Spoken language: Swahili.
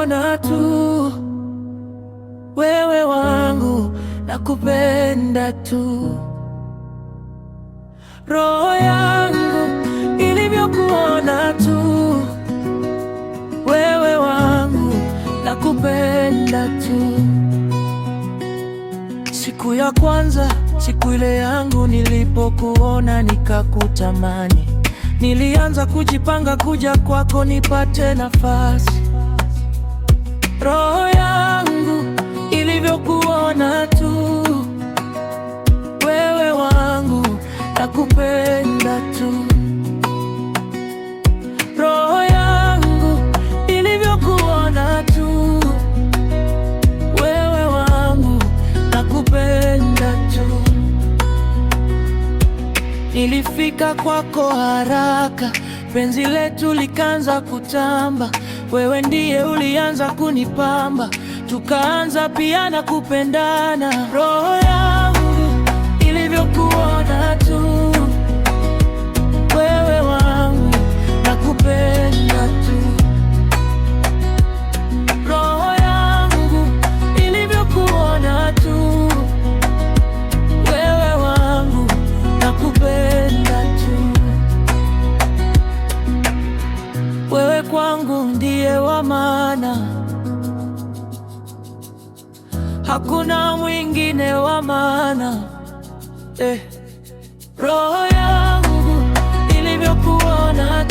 nilivyokuona tu, wewe wangu, nakupenda tu. Roho yangu ilivyokuona tu, wewe wangu, nakupenda tu. Siku ya kwanza, siku ile yangu nilipokuona nikakutamani, nilianza kujipanga kuja kwako nipate nafasi. Roho yangu ilivyokuona tu, wewe wangu, nakupenda tu. Roho yangu ilivyokuona tu, wewe wangu, nakupenda tu. Nilifika kwako haraka, penzi letu likaanza kutamba. Wewe ndiye ulianza kunipamba, tukaanza pia na kupendana. Roho yangu ilivyokuona tu, wewe wangu, nakupenda tu. Roho yangu ilivyokuona tu, wewe wangu, nakupenda tu. Wewe kwangu ndiye wa maana, hakuna mwingine wa maana. Roho yangu ilivyokuona